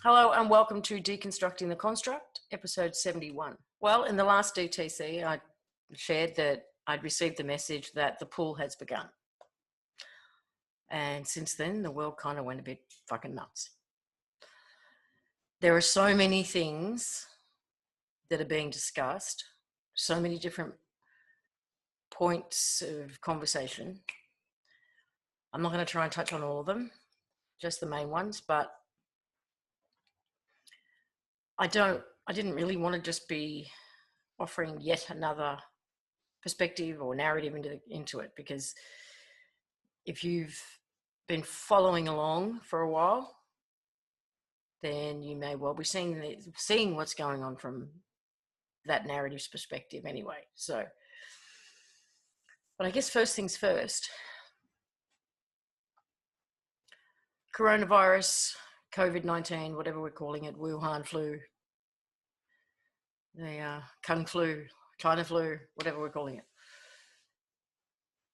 Hello and welcome to Deconstructing the Construct, episode 71. Well, in the last DTC, I shared that I'd received the message that the pool has begun. And since then, the world kind of went a bit fucking nuts. There are so many things that are being discussed, so many different points of conversation. I'm not going to try and touch on all of them, just the main ones, but I didn't really want to just be offering yet another perspective or narrative into it, because if you've been following along for a while, then you may well be seeing what's going on from that narrative's perspective anyway. So, but I guess first things first, coronavirus, COVID-19, whatever we're calling it, Wuhan flu, the Kung flu, China flu, whatever we're calling it.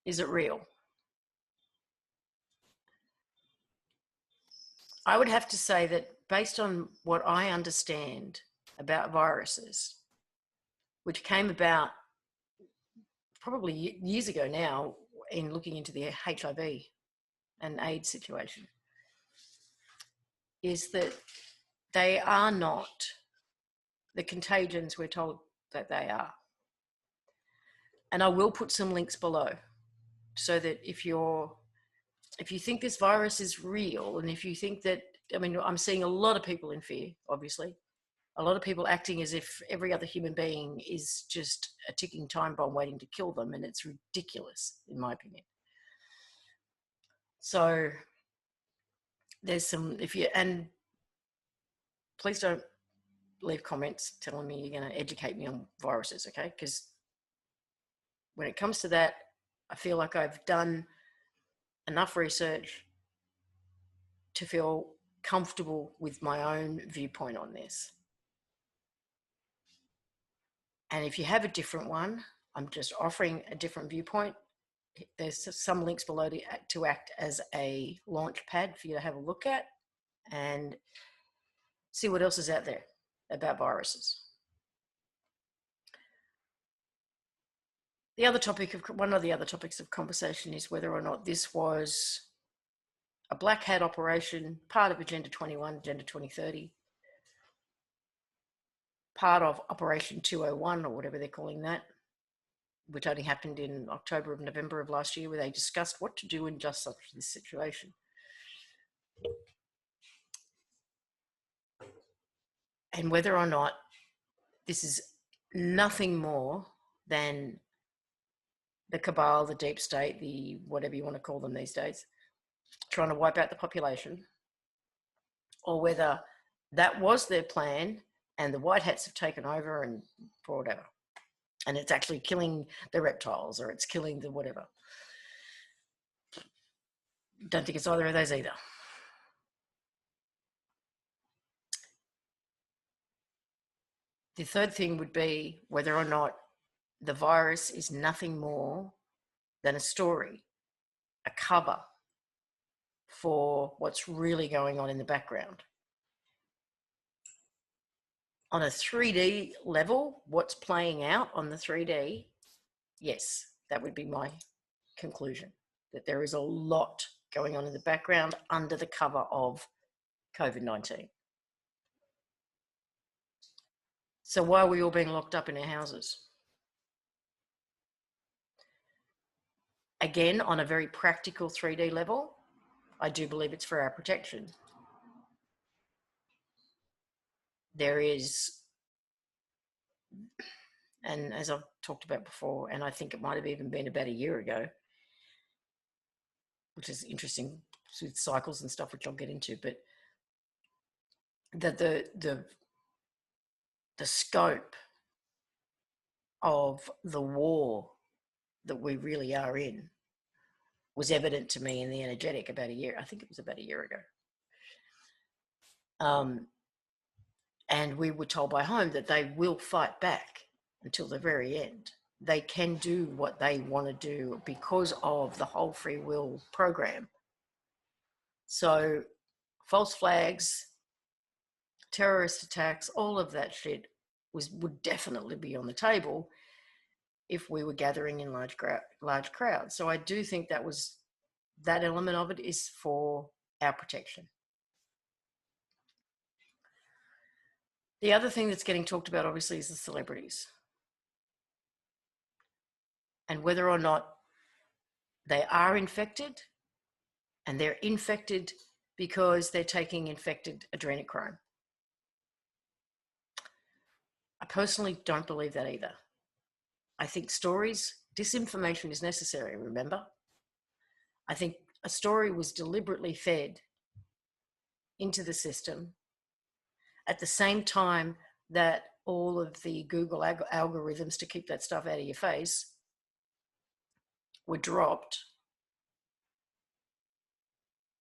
Is it real? I would have to say that based on what I understand about viruses, which came about probably years ago now in looking into the HIV and AIDS situation, is that they are not the contagions we're told that they are. And I will put some links below so that if you think this virus is real, and if you think that, I mean, I'm seeing a lot of people in fear, obviously, a lot of people acting as if every other human being is just a ticking time bomb waiting to kill them. And it's ridiculous, in my opinion. So there's some, and please don't leave comments telling me you're going to educate me on viruses, okay? Because when it comes to that, I feel like I've done enough research to feel comfortable with my own viewpoint on this. And if you have a different one, I'm just offering a different viewpoint. There's some links below to act as a launch pad for you to have a look at and see what else is out there about viruses. One of the other topics of conversation is whether or not this was a black hat operation, part of Agenda 21, Agenda 2030, part of Operation 201 or whatever they're calling that, which only happened in November of last year, where they discussed what to do in just such this situation. And whether or not this is nothing more than the cabal, the deep state, the whatever you want to call them these days, trying to wipe out the population, or whether that was their plan and the white hats have taken over and for whatever. And it's actually killing the reptiles, or it's killing the whatever. Don't think it's either of those either. The third thing would be whether or not the virus is nothing more than a story, a cover for what's really going on in the background. On a 3D level, what's playing out on the 3D, yes, that would be my conclusion, that there is a lot going on in the background under the cover of COVID-19. So why are we all being locked up in our houses? Again, on a very practical 3D level, I do believe it's for our protection. There is, and as I've talked about before, and I think it might have even been about a year ago, which is interesting with cycles and stuff, which I'll get into, but that the scope of the war that we really are in was evident to me in the energetic about a year. I think it was about a year ago. And we were told by home that they will fight back until the very end. They can do what they want to do because of the whole free will program. So false flags terrorist attacks, all of that shit would definitely be on the table if we were gathering in large crowds. So I do think that element of it is for our protection. The other thing that's getting talked about, obviously, is the celebrities and whether or not they are infected, and they're infected because they're taking infected adrenochrome. I personally don't believe that either. I think disinformation is necessary, remember? I think a story was deliberately fed into the system at the same time that all of the Google algorithms to keep that stuff out of your face were dropped,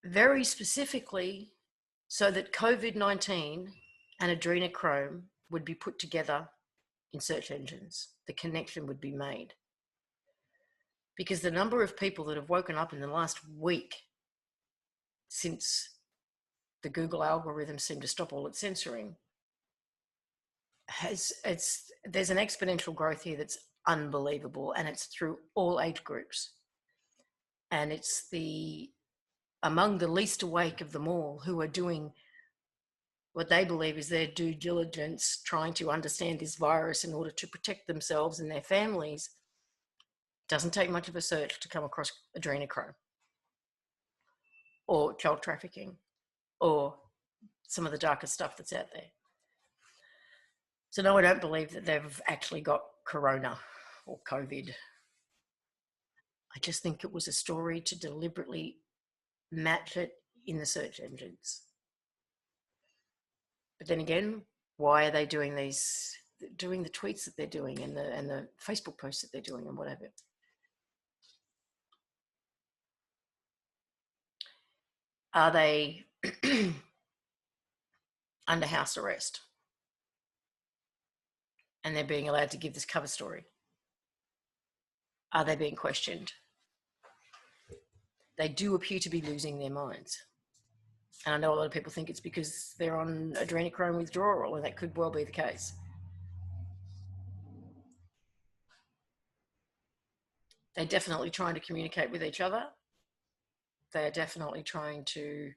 very specifically so that COVID-19 and adrenochrome would be put together in search engines. The connection would be made. Because the number of people that have woken up in the last week since the Google algorithm seemed to stop all its censoring, there's an exponential growth here that's unbelievable, and it's through all age groups. And it's among the least awake of them all who are doing what they believe is their due diligence, trying to understand this virus in order to protect themselves and their families. Doesn't take much of a search to come across adrenochrome or child trafficking or some of the darker stuff that's out there. So no, I don't believe that they've actually got corona or COVID. I just think it was a story to deliberately match it in the search engines. But then again, why are they doing the tweets that they're doing and the Facebook posts that they're doing and whatever? Are they under house arrest? And they're being allowed to give this cover story? Are they being questioned? They do appear to be losing their minds. And I know a lot of people think it's because they're on adrenochrome withdrawal, and that could well be the case. They're definitely trying to communicate with each other. They're definitely trying to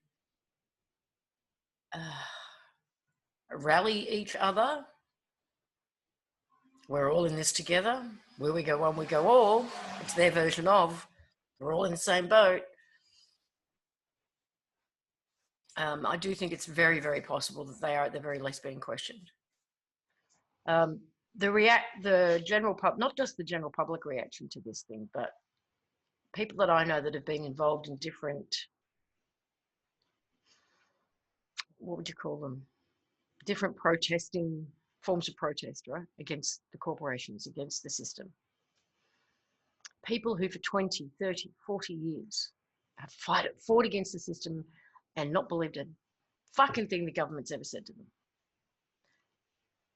rally each other. We're all in this together. Where we go one, we go all. It's their version of we're all in the same boat. I do think it's very, very possible that they are at the very least being questioned. The general public, not just the general public reaction to this thing, but people that I know that have been involved in different, what would you call them? Different protesting forms of protest, right? Against the corporations, against the system. People who for 20, 30, 40 years have fought against the system and not believed a fucking thing the government's ever said to them.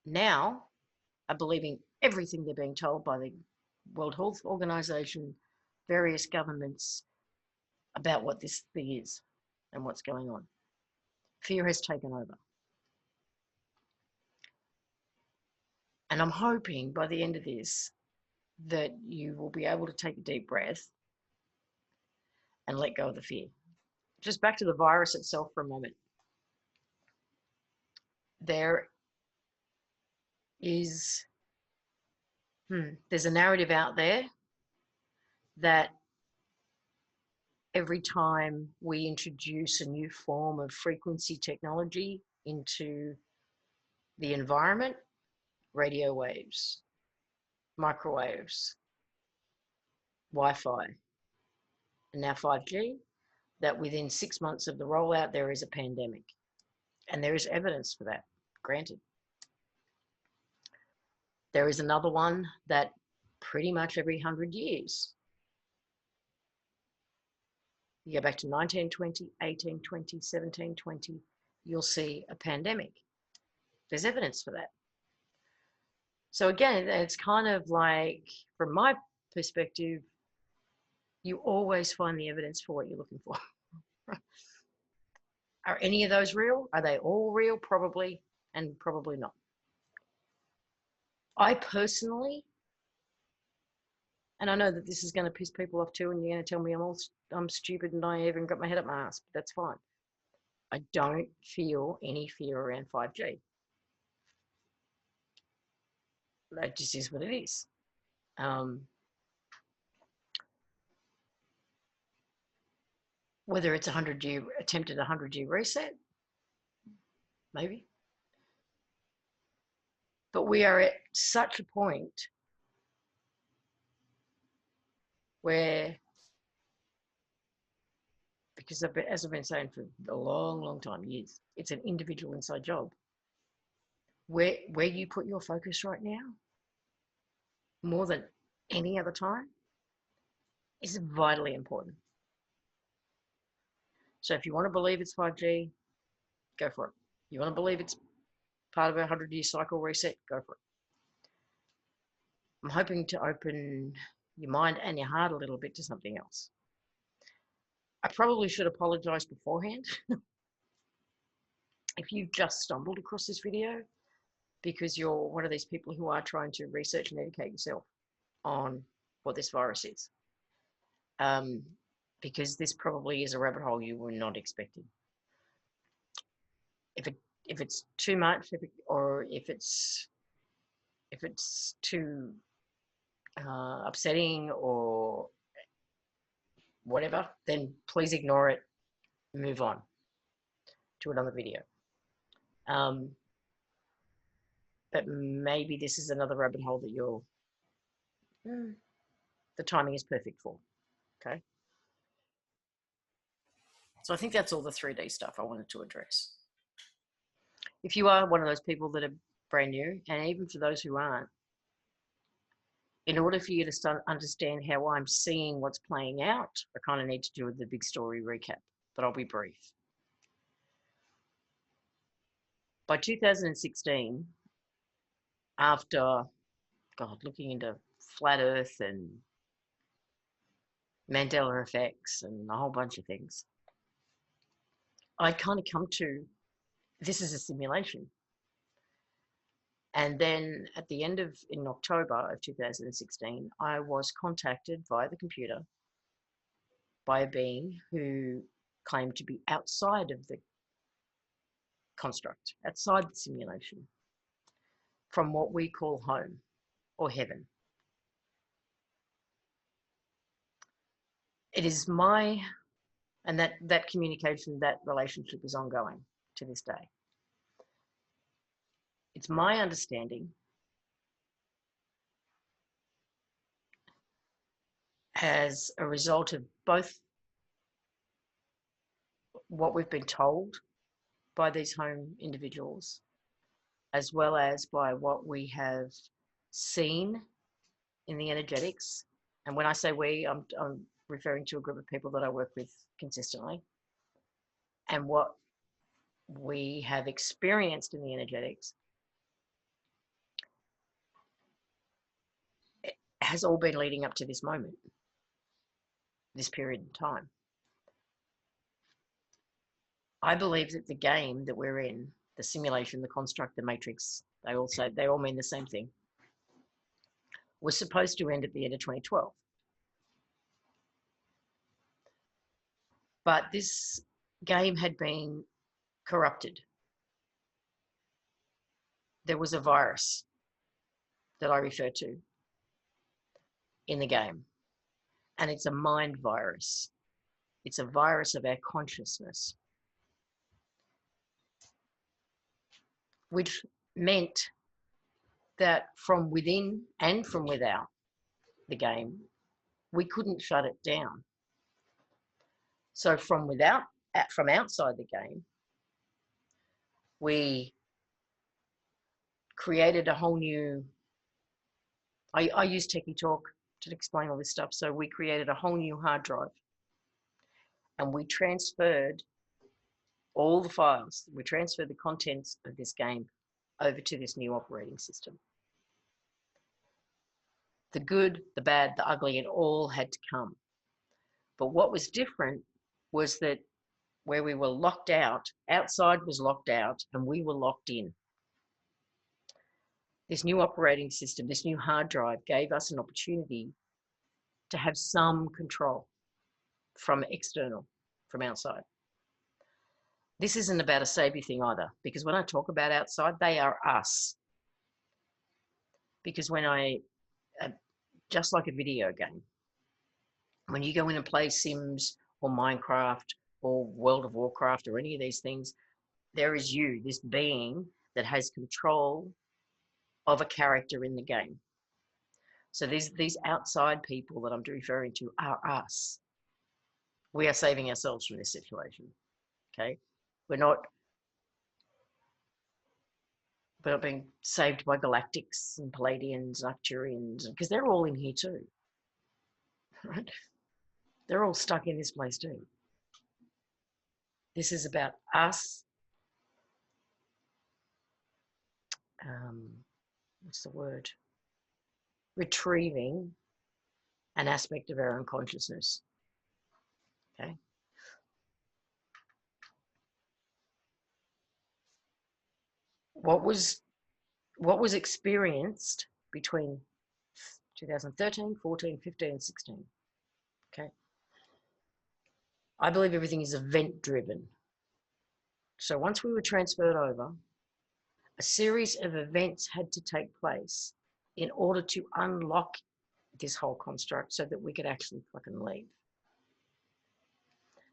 Now are believing everything they're being told by the World Health Organization, various governments about what this thing is and what's going on. Fear has taken over. And I'm hoping by the end of this that you will be able to take a deep breath and let go of the fear. Just back to the virus itself for a moment. There is, there's a narrative out there that every time we introduce a new form of frequency technology into the environment, radio waves, microwaves, Wi-Fi, and now 5G, that within 6 months of the rollout, there is a pandemic. And there is evidence for that, granted. There is another one that pretty much every 100 years, you go back to 1920, 1820, 1720, you'll see a pandemic. There's evidence for that. So again, it's kind of like, from my perspective, you always find the evidence for what you're looking for. Are any of those real? Are they all real? Probably. and probably not. I personally, and I know that this is going to piss people off too, and you're going to tell me I'm stupid and naive and got my head up my ass, but that's fine. I don't feel any fear around 5G. That just is what it is. Whether it's attempted 100-year reset, maybe. But we are at such a point where, because as I've been saying for a long, long time, years, it's an individual inside job. Where you put your focus right now, more than any other time, is vitally important. So if you want to believe it's 5G, go for it. You want to believe it's part of a 100-year cycle reset, go for it. I'm hoping to open your mind and your heart a little bit to something else. I probably should apologize beforehand if you've just stumbled across this video because you're one of these people who are trying to research and educate yourself on what this virus is. Because this probably is a rabbit hole you were not expecting. If it's too much, or if it's too upsetting or whatever, then please ignore it and move on to another video. But maybe this is another rabbit hole that the timing is perfect for. Okay. So I think that's all the 3D stuff I wanted to address. If you are one of those people that are brand new, and even for those who aren't, in order for you to understand how I'm seeing what's playing out, I kind of need to do the big story recap, but I'll be brief. By 2016, after, looking into flat Earth and Mandela effects and a whole bunch of things, I'd kind of come to, this is a simulation. And then in October of 2016, I was contacted via the computer by a being who claimed to be outside of the construct, outside the simulation, from what we call home or heaven. It is and that communication, that relationship is ongoing to this day. It's my understanding as a result of both what we've been told by these home individuals, as well as by what we have seen in the energetics. And when I say we, I'm referring to a group of people that I work with consistently, and what we have experienced in the energetics. It has all been leading up to this moment, this period of time. I believe that the game that we're in, the simulation, the construct, the matrix, they all mean the same thing, was supposed to end at the end of 2012. But this game had been corrupted. There was a virus that I refer to in the game, and it's a mind virus. It's a virus of our consciousness, which meant that from within and from without the game, we couldn't shut it down. So from outside the game, we created a whole new, I use Techie Talk to explain all this stuff. So we created a whole new hard drive, and we transferred all the files. We transferred the contents of this game over to this new operating system. The good, the bad, the ugly, it all had to come. But what was different was that where we were locked out, outside was locked out, and we were locked in. This new operating system, this new hard drive gave us an opportunity to have some control from external, from outside. This isn't about a savior thing either, because when I talk about outside, they are us. Because when just like a video game, when you go in and play Sims or Minecraft or World of Warcraft or any of these things, there is you, this being that has control of a character in the game. So these outside people that I'm referring to are us. We are saving ourselves from this situation. Okay, we're not being saved by Galactics and Palladians, Arcturians, because they're all in here too, right? They're all stuck in this place too. This is about us. What's the word? Retrieving an aspect of our own consciousness. Okay. What was experienced between 2013, 14, 15, and 16? Okay. I believe everything is event driven. So once we were transferred over, a series of events had to take place in order to unlock this whole construct so that we could actually fucking leave.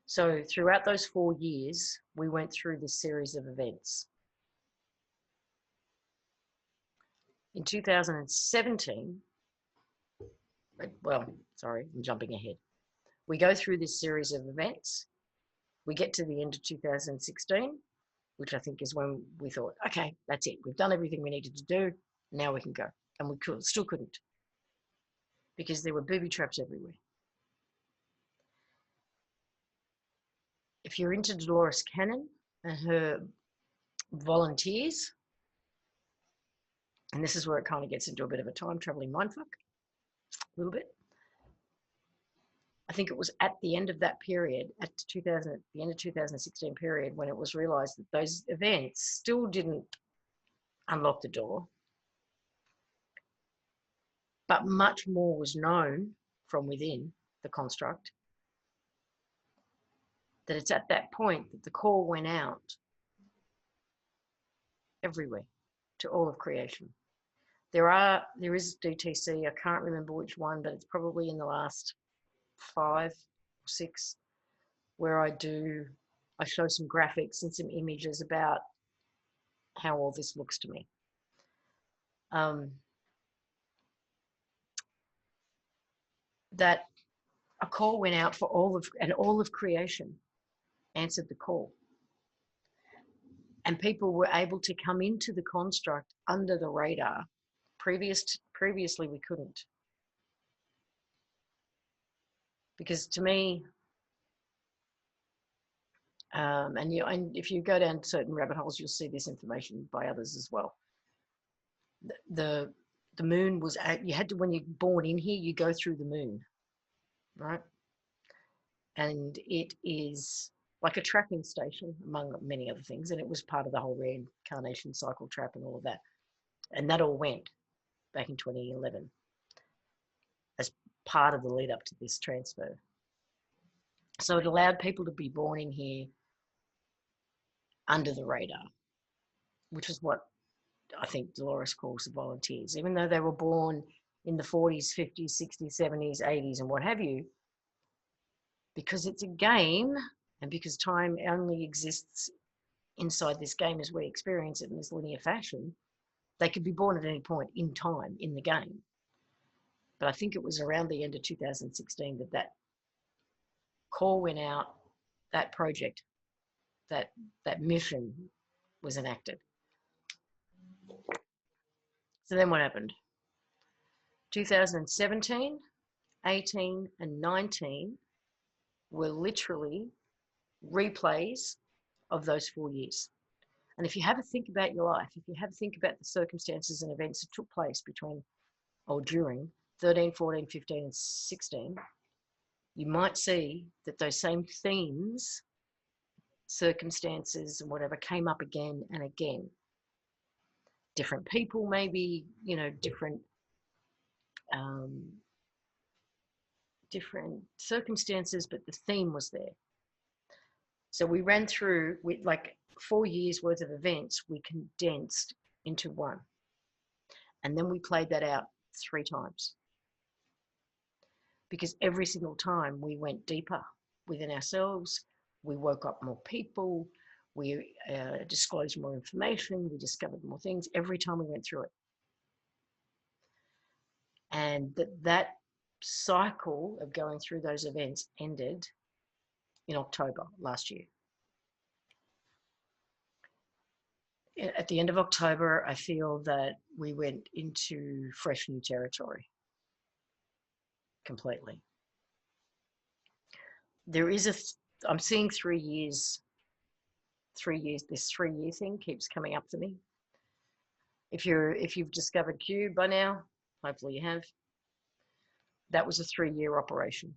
So throughout those 4 years, we went through this series of events. In 2017, well, sorry, I'm jumping ahead. We go through this series of events. We get to the end of 2016, which I think is when we thought, okay, that's it. We've done everything we needed to do. Now we can go. And we still couldn't, because there were booby traps everywhere. If you're into Dolores Cannon and her volunteers, and this is where it kind of gets into a bit of a time traveling mindfuck, a little bit. I think it was at the end of that period, at the end of 2016 period, when it was realized that those events still didn't unlock the door, but much more was known from within the construct, that it's at that point that the call went out everywhere to all of creation. There is DTC, I can't remember which one, but it's probably in the last 5 or 6 where I show some graphics and some images about how all this looks to me. That a call went out for all of creation answered the call. And people were able to come into the construct under the radar. Previously we couldn't. Because to me, and if you go down certain rabbit holes, you'll see this information by others as well. The moon was when you're born in here, you go through the moon, right? And it is like a tracking station, among many other things, and it was part of the whole reincarnation cycle trap and all of that. And that all went back in 2011 as part of the lead up to this transfer. So it allowed people to be born in here under the radar, which is what I think Dolores calls the volunteers. Even though they were born in the 40s, 50s, 60s, 70s, 80s, and what have you, because it's a game and because time only exists inside this game as we experience it in this linear fashion, they could be born at any point in time in the game. But I think it was around the end of 2016 that call went out, that project, that mission was enacted. So then what happened? 2017, 18, and 19 were literally replays of those 4 years. And if you have a think about your life, if you have a think about the circumstances and events that took place between or during 13, 14, 15, and 16, you might see that those same themes, circumstances, and whatever came up again and again. different people, maybe, you know, different circumstances, but the theme was there. So we ran through with like 4 years worth of events, we condensed into one. And then we played that out 3 times. Because every single time we went deeper within ourselves, we woke up more people, we disclosed more information, we discovered more things every time we went through it. And that cycle of going through those events ended in October last year. At the end of October, I feel that we went into fresh new territory completely. There is I'm seeing 3 years, this 3-year thing keeps coming up for me. If you've discovered Q by now, hopefully you have, that was a 3-year operation.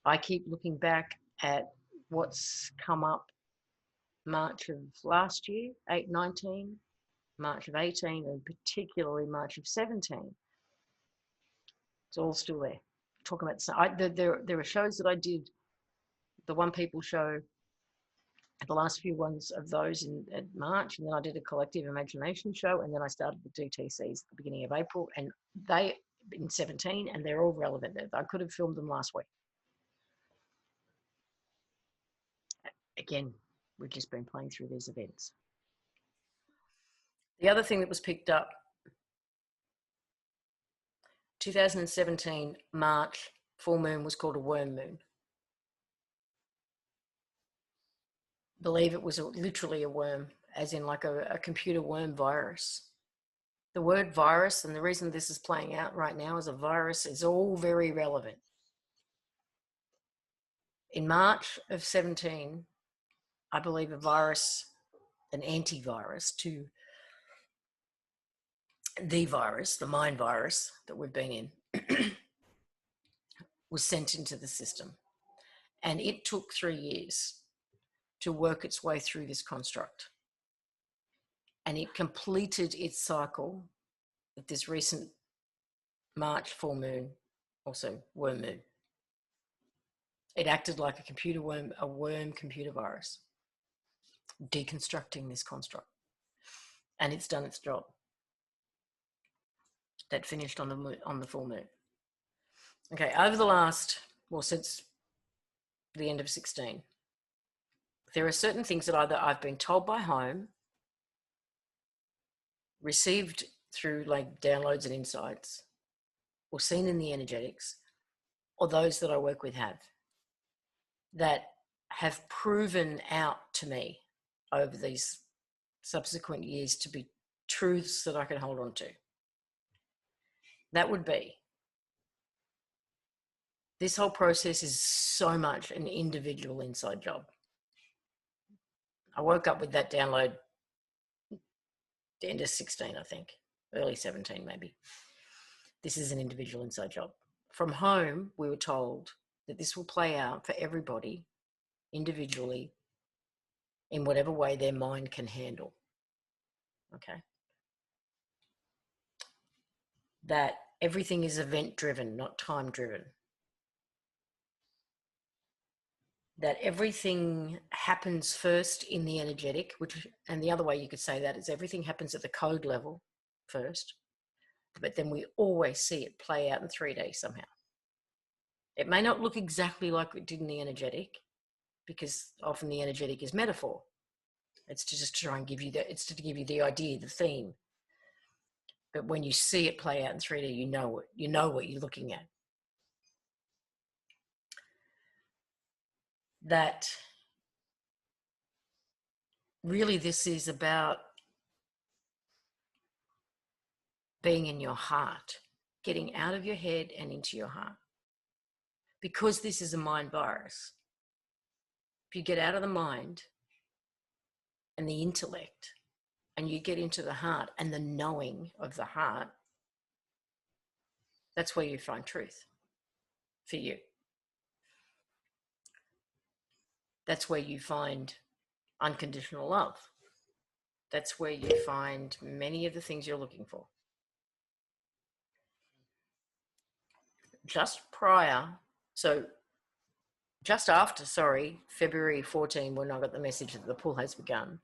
I keep looking back at what's come up March of last year, 19, March of 18, and particularly March of 17. It's all still there. Talking about there are shows that I did, the One People show, the last few ones of those in March, and then I did a collective imagination show, and then I started the DTCs at the beginning of April, and they in 17, and they're all relevant. I could have filmed them last week. Again, we've just been playing through these events. The other thing that was picked up, 2017 March full moon was called a worm moon. Believe it was literally a worm, as in like a computer worm virus. The word virus, and the reason this is playing out right now as a virus, is all very relevant. In March of 17, I believe a virus, an antivirus to the virus, the mind virus that we've been in, was sent into the system. And it took 3 years to work its way through this construct. And it completed its cycle with this recent March full moon, also worm moon. It acted like a worm computer virus, deconstructing this construct. And it's done its job. That finished on the full moon. Okay, over the last, well, since the end of 16, there are certain things that either I've been told by home, received through like downloads and insights, or seen in the energetics, or those that I work with that have proven out to me over these subsequent years to be truths that I can hold on to. That would be, this whole process is so much an individual inside job. I woke up with that download the end of 16, I think, early 17 maybe. This is an individual inside job. From home, we were told that this will play out for everybody individually in whatever way their mind can handle. Okay. That everything is event driven, not time driven. That everything happens first in the energetic, and the other way you could say that is everything happens at the code level first, but then we always see it play out in 3D somehow. It may not look exactly like it did in the energetic, because often the energetic is metaphor. It's to just try and give you the idea, the theme. But when you see it play out in 3D, you know what you're looking at. That really this is about being in your heart, getting out of your head and into your heart. Because this is a mind virus, if you get out of the mind and the intellect and you get into the heart and the knowing of the heart, that's where you find truth for you. That's where you find unconditional love. That's where you find many of the things you're looking for. Just after, February 14, when I got the message that the pull has begun,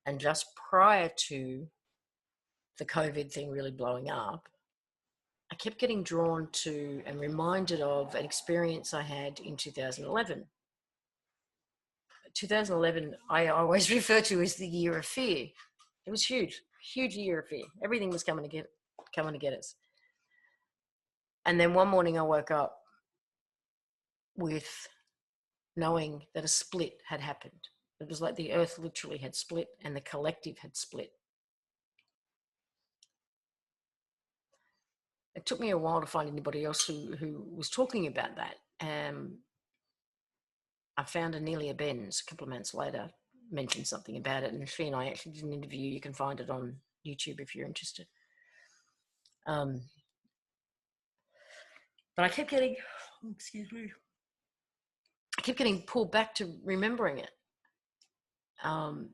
and just prior to the COVID thing really blowing up, I kept getting drawn to and reminded of an experience I had in 2011. 2011, I always refer to as the year of fear. It was huge year of fear. Everything was coming to get us. And then one morning I woke up with knowing that a split had happened. It was like the earth literally had split and the collective had split. It took me a while to find anybody else who was talking about that. I found Inelia Benz a couple of months later, mentioned something about it, and she and I actually did an interview. You can find it on YouTube if you're interested. But I kept getting, pulled back to remembering it. And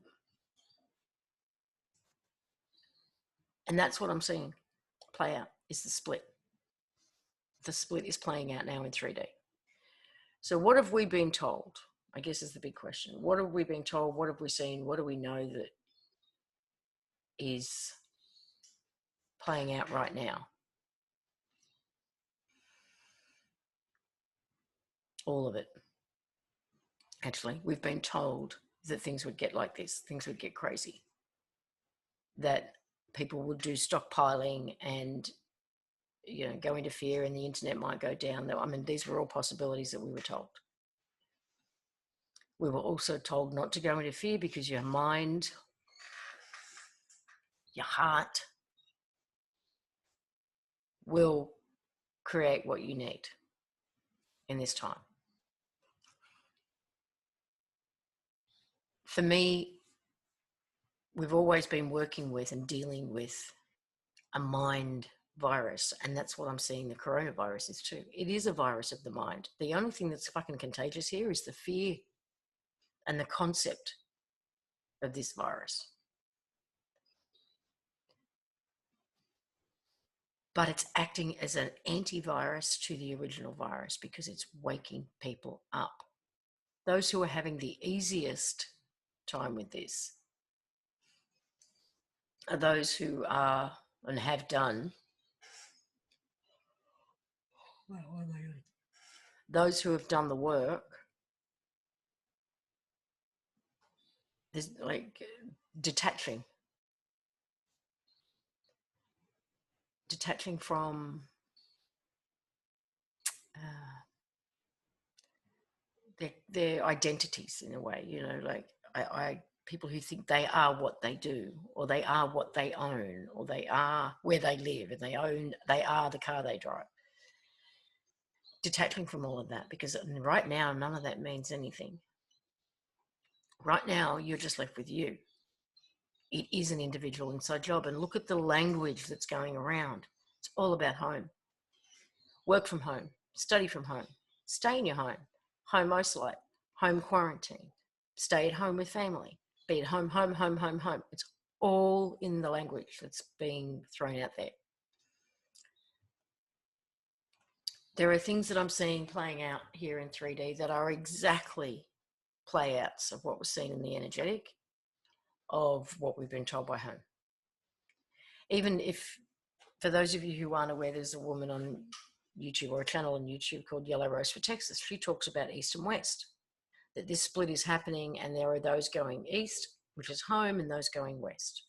that's what I'm seeing play out, is the split. The split is playing out now in 3D. So what have we been told? I guess is the big question. What have we been told? What have we seen? What do we know that is playing out right now? All of it. Actually, we've been told that things would get like this, things would get crazy, that people would do stockpiling and go into fear, and the internet might go down. I mean, these were all possibilities that we were told. We were also told not to go into fear because your mind, your heart will create what you need in this time. For me, we've always been working with and dealing with a mind virus, and that's what I'm seeing the coronavirus is too. It is a virus of the mind. The only thing that's fucking contagious here is the fear and the concept of this virus. But it's acting as an antivirus to the original virus because it's waking people up. Those who are having the easiest time with this are those who are and have done. Those who have done the work. There's like detaching from their identities in a way, like people who think they are what they do, or they are what they own, or they are where they live, and they are the car they drive. Detaching from all of that, because right now none of that means anything. Right now you're just left with you. It is an individual inside job, and look at the language that's going around. It's all about home. Work from home, study from home, stay in your home isolate, home quarantine, stay at home with family, be at home. It's all in the language that's being thrown out there. There are things that I'm seeing playing out here in 3D that are exactly playouts of what was seen in the energetic of what we've been told by home. Even if, for those of you who aren't aware, there's a woman on YouTube, or a channel on YouTube called Yellow Rose for Texas. She talks about East and West, that this split is happening, and there are those going east, which is home, and those going west.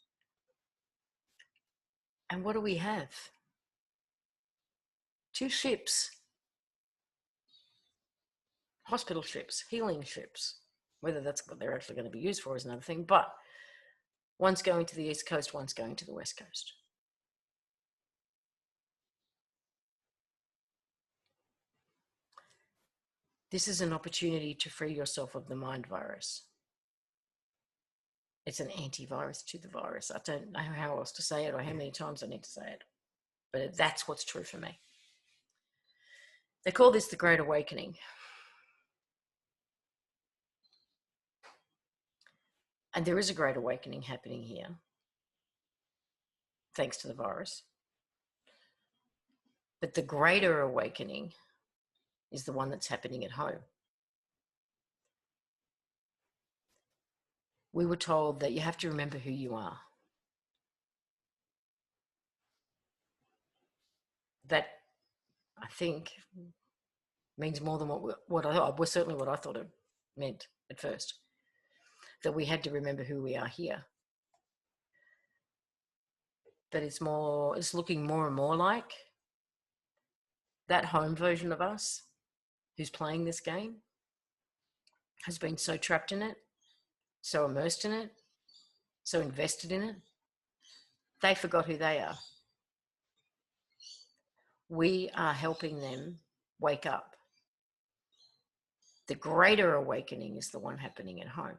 And what do we have? 2 ships. Hospital ships, healing ships. Whether that's what they're actually going to be used for is another thing, but one's going to the East Coast, one's going to the West Coast. This is an opportunity to free yourself of the mind virus. It's an antivirus to the virus. I don't know how else to say it, or how many times I need to say it, but that's what's true for me. They call this the Great Awakening. And there is a great awakening happening here, thanks to the virus. But the greater awakening is the one that's happening at home. We were told that you have to remember who you are. That, I think, means more than what I thought. Was certainly what I thought it meant at first. That we had to remember who we are here. But it's looking more and more like that home version of us who's playing this game has been so trapped in it, so immersed in it, so invested in it, they forgot who they are. We are helping them wake up. The greater awakening is the one happening at home.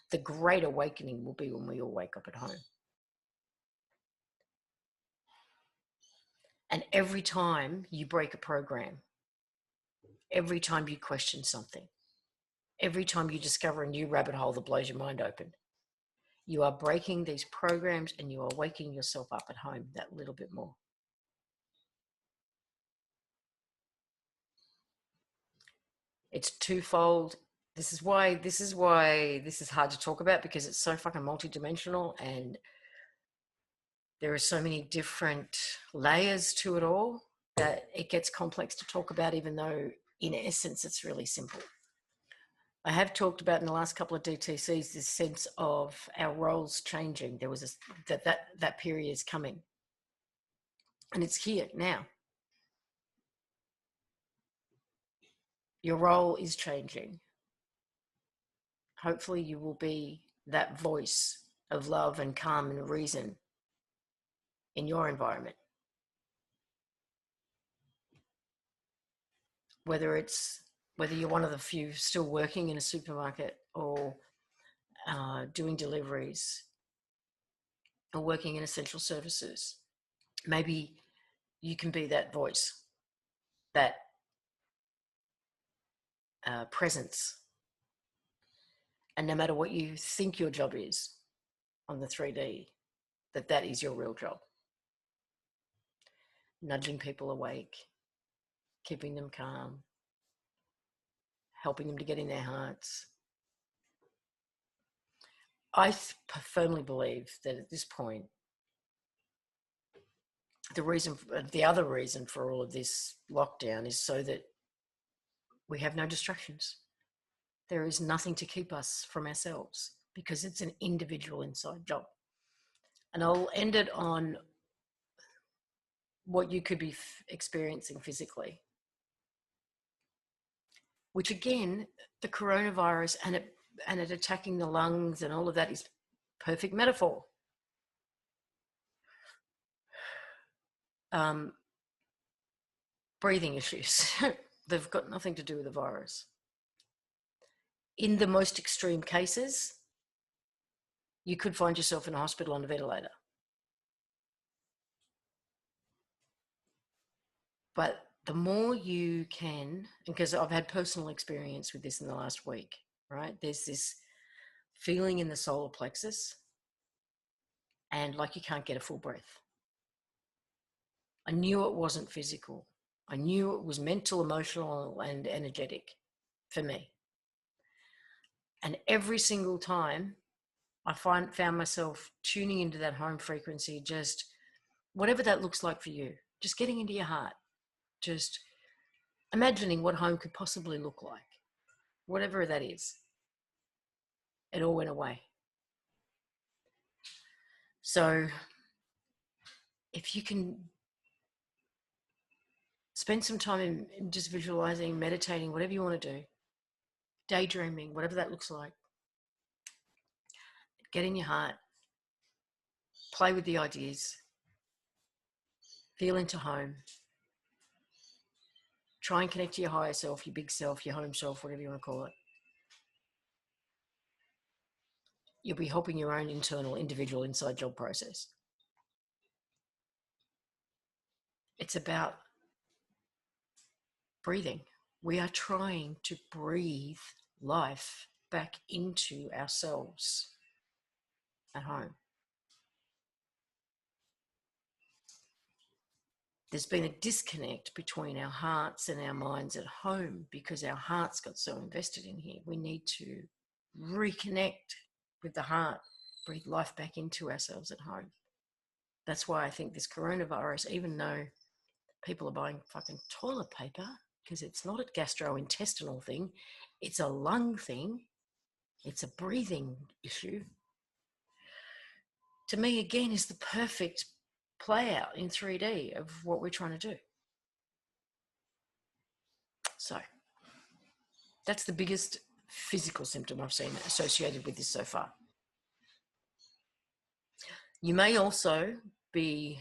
The great awakening will be when we all wake up at home. And every time you break a program, every time you question something, every time you discover a new rabbit hole that blows your mind open, you are breaking these programs and you are waking yourself up at home that little bit more. It's twofold. This is why this is hard to talk about, because it's so fucking multidimensional and there are so many different layers to it all that it gets complex to talk about, even though in essence it's really simple. I have talked about in the last couple of DTCs this sense of our roles changing. There was that period is coming, and it's here now. Your role is changing. Hopefully you will be that voice of love and calm and reason in your environment. Whether you're one of the few still working in a supermarket or doing deliveries or working in essential services, maybe you can be that voice, that presence. And no matter what you think your job is on the 3D, that is your real job. Nudging people awake, keeping them calm, helping them to get in their hearts. I firmly believe that at this point, the other reason for all of this lockdown is so that we have no distractions. There is nothing to keep us from ourselves because it's an individual inside job. And I'll end it on what you could be experiencing physically, which again, the coronavirus and it attacking the lungs and all of that is perfect metaphor. Breathing issues. They've got nothing to do with the virus. In the most extreme cases, you could find yourself in a hospital on a ventilator. But the more you can, because I've had personal experience with this in the last week, right? There's this feeling in the solar plexus and like you can't get a full breath. I knew it wasn't physical. I knew it was mental, emotional, and energetic for me. And every single time I found myself tuning into that home frequency, just whatever that looks like for you, just getting into your heart, just imagining what home could possibly look like, whatever that is. It all went away. So if you can spend some time in just visualizing, meditating, whatever you want to do, daydreaming, whatever that looks like, get in your heart, play with the ideas, feel into home, try and connect to your higher self, your big self, your home self, whatever you want to call it. You'll be helping your own internal, individual, inside job process. It's about breathing. We are trying to breathe life back into ourselves at home. There's been a disconnect between our hearts and our minds at home because our hearts got so invested in here. We need to reconnect with the heart, breathe life back into ourselves at home. That's why I think this coronavirus, even though people are buying fucking toilet paper, because it's not a gastrointestinal thing, it's a lung thing, it's a breathing issue, to me, again, is the perfect play out in 3D of what we're trying to do. So that's the biggest physical symptom I've seen associated with this so far. You may also be,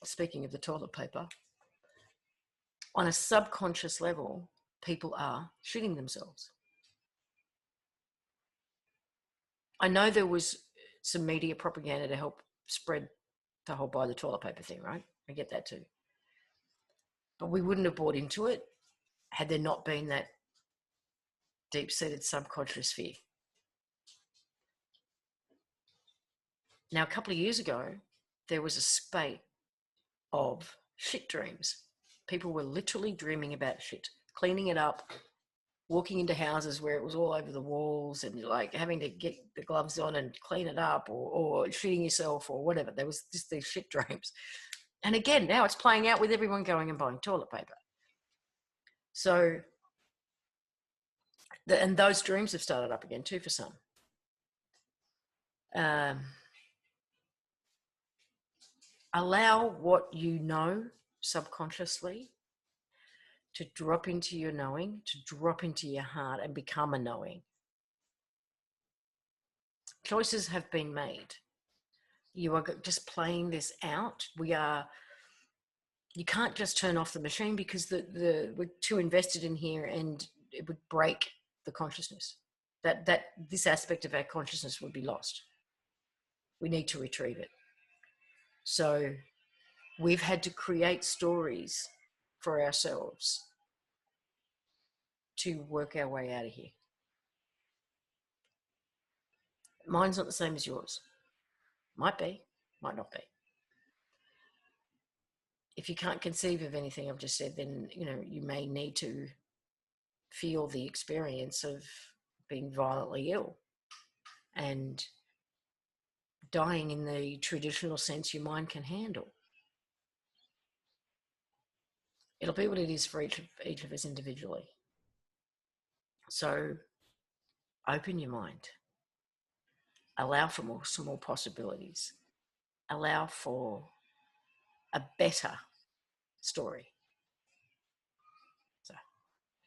speaking of the toilet paper, on a subconscious level, people are shitting themselves. I know there was some media propaganda to help spread the whole buy the toilet paper thing, right? I get that too. But we wouldn't have bought into it had there not been that deep-seated subconscious fear. Now, a couple of years ago, there was a spate of shit dreams. People were literally dreaming about shit, cleaning it up, walking into houses where it was all over the walls and like having to get the gloves on and clean it up, or shitting yourself or whatever. There was just these shit dreams. And again, now it's playing out with everyone going and buying toilet paper. So, and those dreams have started up again too for some. Allow what you know subconsciously to drop into your knowing, to drop into your heart and become a knowing. Choices have been made. You are just playing this out. You can't just turn off the machine because we're too invested in here and it would break the consciousness. That this aspect of our consciousness would be lost. We need to retrieve it. So we've had to create stories for ourselves to work our way out of here. Mine's not the same as yours. Might be, might not be. If you can't conceive of anything I've just said, then you may need to feel the experience of being violently ill and dying in the traditional sense your mind can handle. It'll be what it is for each of us individually. So open your mind. Allow for some more possibilities. Allow for a better story. So,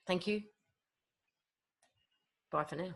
thank you. Bye for now.